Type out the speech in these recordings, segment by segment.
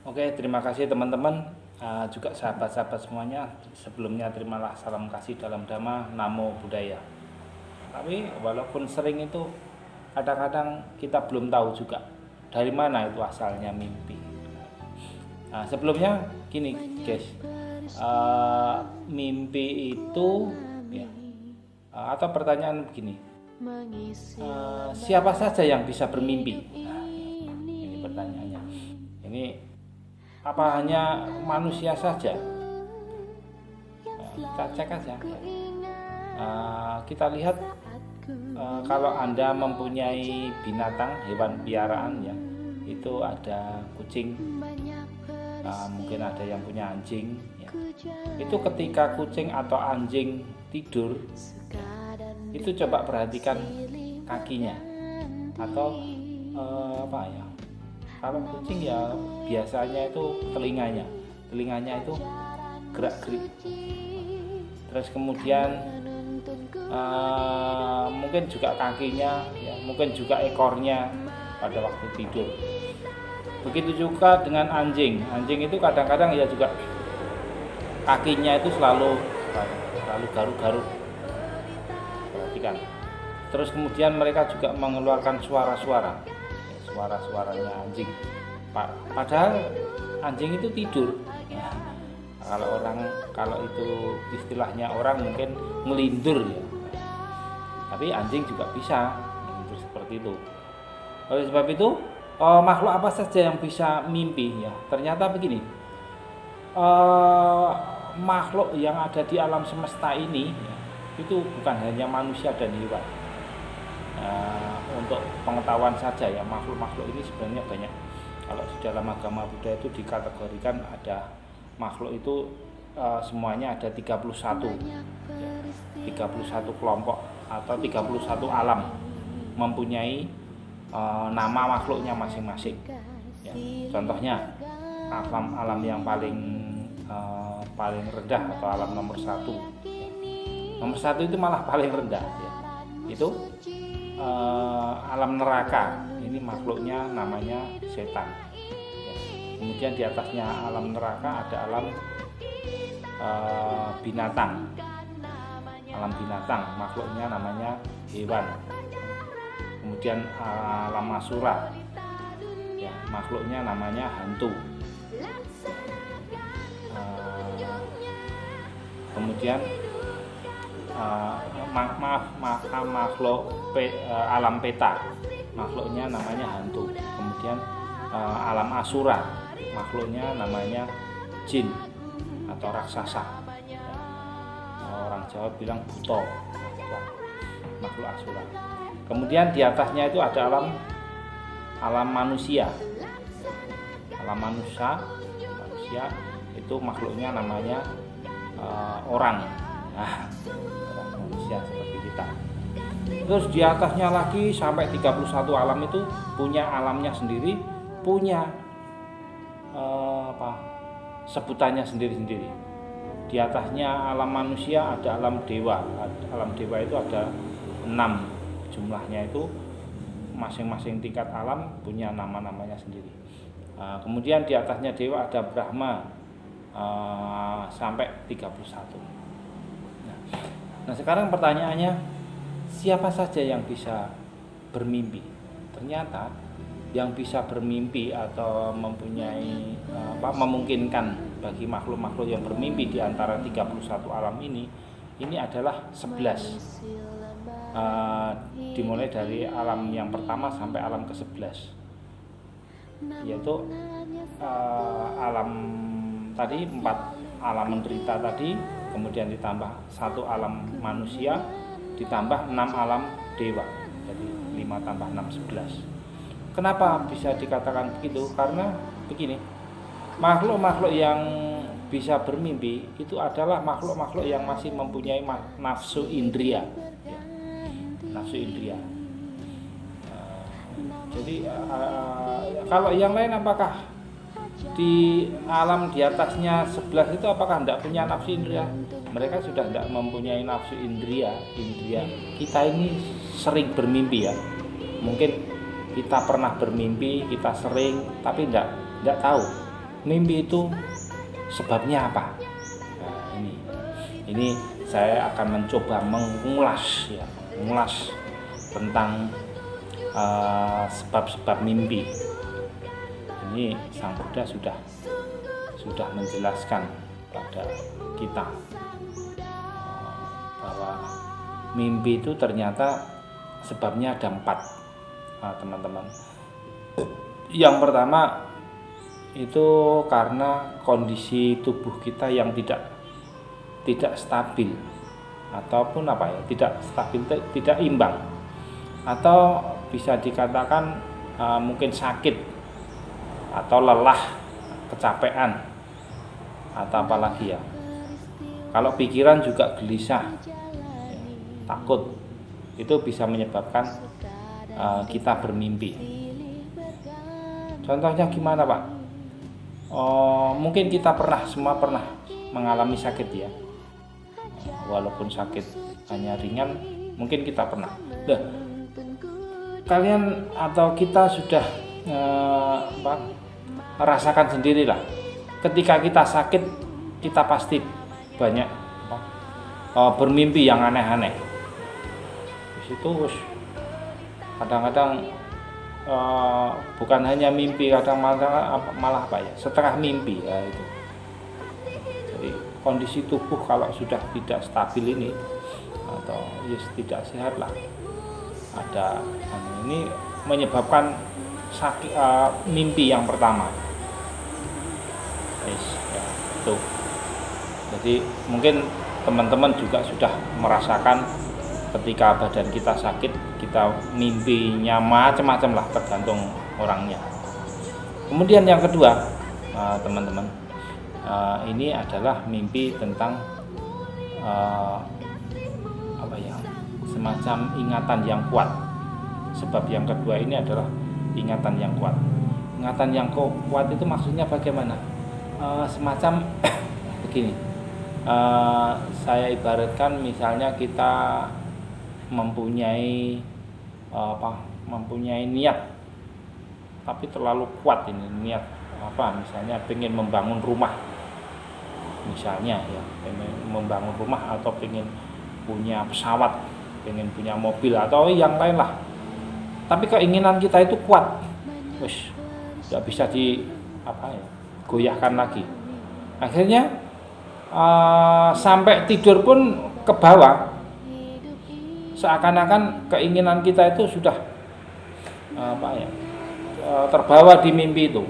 Oke, terima kasih teman-teman, juga sahabat-sahabat semuanya. Sebelumnya terimalah salam kasih dalam Dhamma, Namo Buddhaya. Tapi walaupun sering itu, kadang-kadang kita belum tahu juga dari mana itu asalnya mimpi. Sebelumnya gini guys, mimpi itu ya, atau pertanyaan begini, siapa saja yang bisa bermimpi? Ini pertanyaannya. Ini apa hanya manusia saja? Kita cek aja. Kita lihat kalau Anda mempunyai binatang, hewan piaraan ya, itu ada kucing, mungkin ada yang punya anjing ya. Itu ketika kucing atau anjing tidur, itu coba perhatikan kakinya atau apa ya. Kalau kucing ya biasanya itu telinganya itu gerak-gerik. Terus kemudian mungkin juga kakinya, ya, mungkin juga ekornya pada waktu tidur. Begitu juga dengan anjing. Anjing itu kadang-kadang ya juga kakinya itu selalu garuk-garuk. Perhatikan. Terus kemudian mereka juga mengeluarkan suara-suaranya anjing. Padahal anjing itu tidur. Ya, kalau itu istilahnya orang mungkin ngelindur ya. Tapi anjing juga bisa ngelindur seperti itu. Oleh sebab itu, makhluk apa saja yang bisa mimpi ya? Ternyata begini. Makhluk yang ada di alam semesta ini ya, itu bukan hanya manusia dan hewan. Untuk pengetahuan saja ya, makhluk-makhluk ini sebenarnya banyak. Kalau di dalam agama Buddha itu dikategorikan ada makhluk itu semuanya ada 31 ya, 31 kelompok atau 31 alam mempunyai nama makhluknya masing-masing ya. Contohnya alam yang paling rendah atau alam nomor 1 ya. Nomor 1 itu malah paling rendah ya. Itu alam neraka, ini makhluknya namanya setan ya. Kemudian di atasnya alam neraka ada alam binatang, makhluknya namanya hewan. Kemudian alam asura ya, makhluknya namanya hantu. Kemudian makhluk alam peta, makhluknya namanya hantu. Kemudian alam asura, makhluknya namanya jin atau raksasa. Orang Jawa bilang buto, makhluk asura. Kemudian di atasnya itu ada alam manusia. Alam manusia itu makhluknya namanya orang. Nah, manusia seperti kita. Terus di atasnya lagi sampai 31 alam itu punya alamnya sendiri, punya sebutannya sendiri-sendiri. Di atasnya alam manusia ada alam dewa. Alam dewa itu ada 6 jumlahnya, itu masing-masing tingkat alam punya nama-namanya sendiri. Kemudian di atasnya dewa ada Brahma sampai 31. Nah sekarang pertanyaannya, siapa saja yang bisa bermimpi? Ternyata yang bisa bermimpi atau mempunyai memungkinkan bagi makhluk-makhluk yang bermimpi di antara 31 alam ini adalah 11. Dimulai dari alam yang pertama sampai alam ke-11, yaitu alam tadi 4 alam menderita tadi, kemudian ditambah 1 alam manusia, ditambah 6 alam dewa, jadi 5 tambah 6 11. Kenapa bisa dikatakan begitu? Karena begini, makhluk-makhluk yang bisa bermimpi itu adalah makhluk-makhluk yang masih mempunyai nafsu indria ya. Nafsu indria. Jadi kalau yang lain, apakah di alam di atasnya 11 itu apakah tidak punya nafsu indria? Mereka sudah tidak mempunyai nafsu indria. Kita ini sering bermimpi ya. Mungkin kita pernah bermimpi, kita sering, tapi tidak tahu mimpi itu sebabnya apa? Nah, ini saya akan mencoba mengulas tentang sebab-sebab mimpi. Ini Sang Buddha sudah menjelaskan pada kita bahwa mimpi itu ternyata sebabnya ada 4, teman-teman. Yang pertama itu karena kondisi tubuh kita yang tidak stabil, ataupun tidak stabil, tidak imbang, atau bisa dikatakan mungkin sakit atau lelah, kecapean, atau apalagi ya. Kalau pikiran juga gelisah, takut, itu bisa menyebabkan kita bermimpi. Contohnya gimana, Pak? Mungkin kita semua pernah mengalami sakit ya. Walaupun sakit hanya ringan, mungkin kita pernah. Kalian atau kita sudah rasakan sendirilah. Ketika kita sakit, kita pasti banyak bermimpi yang aneh-aneh. Di situ kadang-kadang bukan hanya mimpi, kadang malah setengah mimpi ya itu. Jadi kondisi tubuh kalau sudah tidak stabil ini atau tidak sehat lah, ada ini menyebabkan sakit, mimpi yang pertama. Ya, itu. Jadi mungkin teman-teman juga sudah merasakan ketika badan kita sakit, kita mimpinya macam-macam lah, tergantung orangnya. Kemudian yang kedua, teman-teman, ini adalah mimpi tentang semacam ingatan yang kuat. Sebab yang kedua ini adalah ingatan yang kuat. Ingatan yang kuat itu maksudnya bagaimana? Semacam begini. Saya ibaratkan misalnya kita mempunyai niat, tapi terlalu kuat ini niat misalnya pengen membangun rumah, misalnya ya, pengen membangun rumah atau pengen punya pesawat, pengen punya mobil atau yang lain lah, tapi keinginan kita itu kuat, tidak bisa goyahkan lagi. Akhirnya sampai tidur pun ke bawah, seakan-akan keinginan kita itu sudah terbawa di mimpi itu.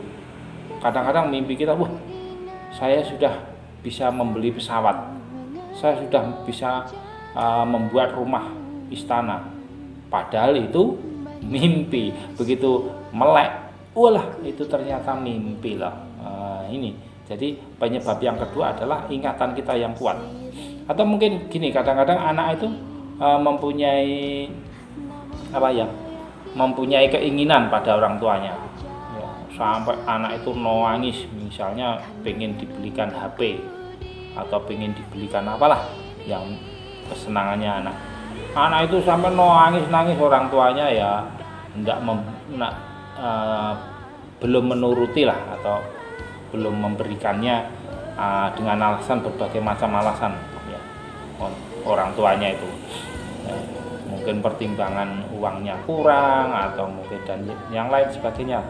Kadang-kadang mimpi kita, saya sudah bisa membeli pesawat, saya sudah bisa membuat rumah istana, padahal itu mimpi. Begitu melek, itu ternyata mimpi loh. Ini jadi penyebab yang kedua adalah ingatan kita yang kuat. Atau mungkin gini, kadang-kadang anak itu mempunyai mempunyai keinginan pada orang tuanya ya, sampai anak itu nangis, misalnya pengen dibelikan HP atau pengen dibelikan apalah yang kesenangannya anak itu sampai nangis, orang tuanya ya belum menuruti lah, atau belum memberikannya dengan alasan, berbagai macam alasan ya, orang tuanya itu mungkin pertimbangan uangnya kurang atau mungkin dan yang lain sebagainya.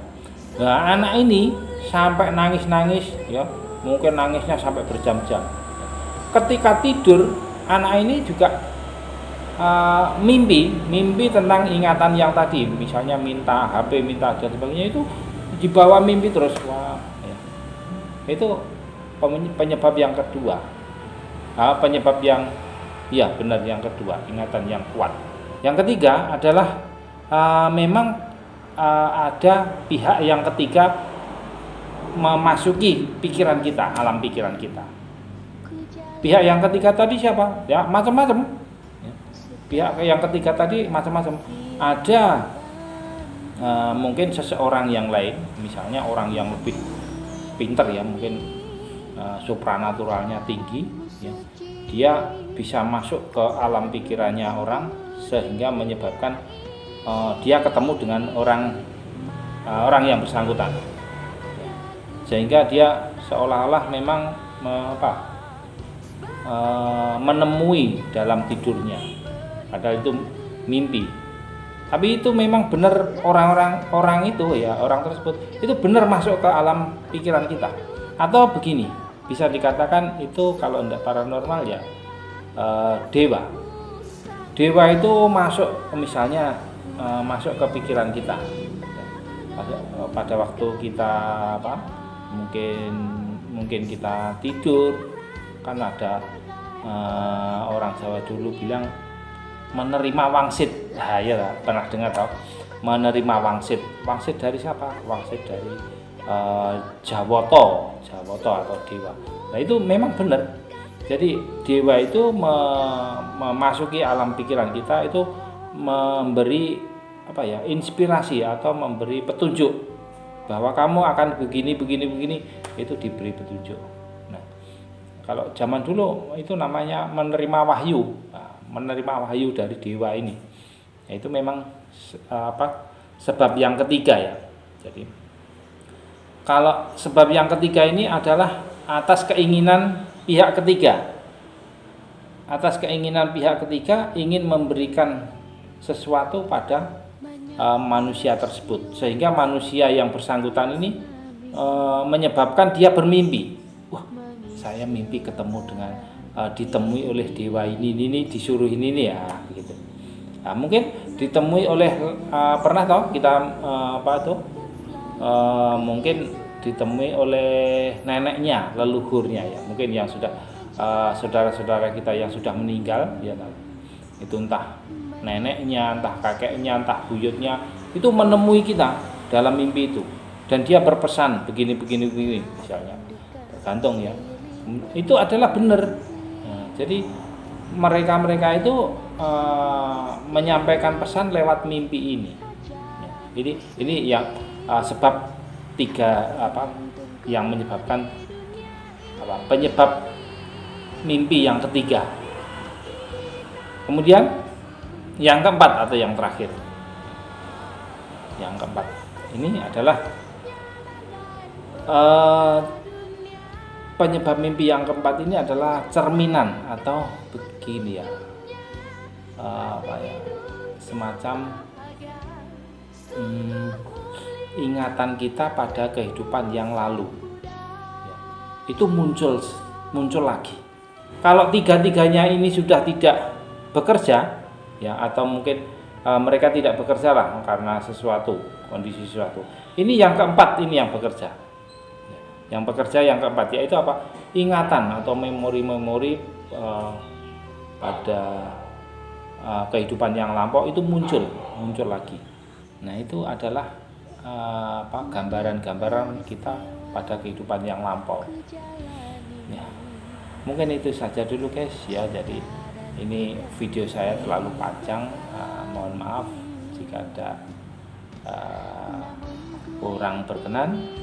Nah, anak ini sampai nangis ya, mungkin nangisnya sampai berjam-jam. Ketika tidur, anak ini juga mimpi tentang ingatan yang tadi, misalnya minta HP, minta dan sebagainya, itu dibawa mimpi terus. Ya. Itu penyebab yang kedua. Penyebab yang benar, yang kedua, ingatan yang kuat. Yang ketiga adalah memang ada pihak yang ketiga memasuki pikiran kita, alam pikiran kita. Pihak yang ketiga tadi siapa? Ya, macam-macam. Pihak yang ketiga tadi macam-macam. Ada mungkin seseorang yang lain, misalnya orang yang lebih pintar ya, mungkin supranaturalnya tinggi ya. Dia bisa masuk ke alam pikirannya orang sehingga menyebabkan dia ketemu dengan orang yang bersangkutan. sehingga dia seolah-olah memang menemui dalam tidurnya, padahal itu mimpi. Tapi itu memang benar, orang itu ya, orang tersebut itu benar masuk ke alam pikiran kita. Atau begini, bisa dikatakan itu kalau tidak paranormal ya dewa. Dewa itu masuk misalnya masuk ke pikiran kita. Pada waktu kita mungkin kita tidur, kan ada orang Jawa dulu bilang menerima wangsit. Nah, ya pernah dengar toh? Menerima wangsit. Wangsit dari siapa? Wangsit dari Jawoto atau dewa. Nah, itu memang benar. Jadi dewa itu memasuki alam pikiran kita, itu memberi inspirasi atau memberi petunjuk bahwa kamu akan begini, itu diberi petunjuk. Nah, kalau zaman dulu itu namanya menerima wahyu. Nah, menerima wahyu dari dewa ini, ya, itu memang sebab yang ketiga ya. Jadi kalau sebab yang ketiga ini adalah atas keinginan pihak ketiga. Atas keinginan pihak ketiga ingin memberikan sesuatu pada manusia tersebut, sehingga manusia yang bersangkutan ini menyebabkan dia bermimpi. Wah, saya mimpi ketemu dengan ditemui oleh dewa ini disuruh ini ya, begitu. Nah, mungkin ditemui oleh pernah tahu kita mungkin ditemui oleh neneknya, leluhurnya ya, mungkin yang sudah saudara-saudara kita yang sudah meninggal ya, itu entah neneknya, entah kakeknya, entah buyutnya, itu menemui kita dalam mimpi itu, dan dia berpesan begini misalnya, tergantung ya, itu adalah benar. Nah, jadi mereka itu menyampaikan pesan lewat mimpi ini. Ini yang sebab tiga yang menyebabkan penyebab mimpi yang ketiga. Kemudian yang keempat atau yang terakhir, yang keempat ini adalah penyebab mimpi yang keempat ini adalah cerminan atau begini ya, semacam ingatan kita pada kehidupan yang lalu ya, itu muncul lagi. Kalau tiga-tiganya ini sudah tidak bekerja ya, atau mungkin mereka tidak bekerja lah karena kondisi sesuatu, ini yang keempat ini yang bekerja. Yang bekerja yang keempat yaitu apa? Ingatan atau memori-memori pada kehidupan yang lampau itu muncul lagi. Nah, itu adalah gambaran-gambaran kita pada kehidupan yang lampau. Ya, mungkin itu saja dulu guys ya. Jadi ini video saya terlalu panjang, mohon maaf jika ada kurang berkenan.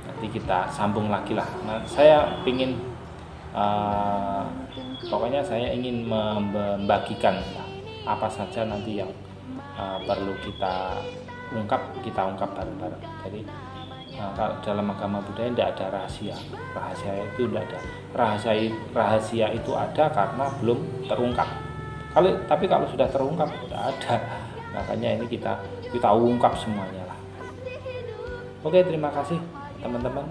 Nanti kita sambung lagi lah. Nah, saya ingin pokoknya saya ingin membagikan apa saja nanti yang perlu kita ungkap bareng-bareng. Jadi dalam agama Buddha tidak ada rahasia itu tidak ada. Rahasia itu ada karena belum terungkap. Tapi kalau sudah terungkap sudah ada. Makanya ini kita ungkap semuanya lah. Oke, terima kasih teman-teman.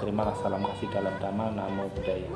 Terimalah salam kasih dalam Dhamma. Namo Buddhaya.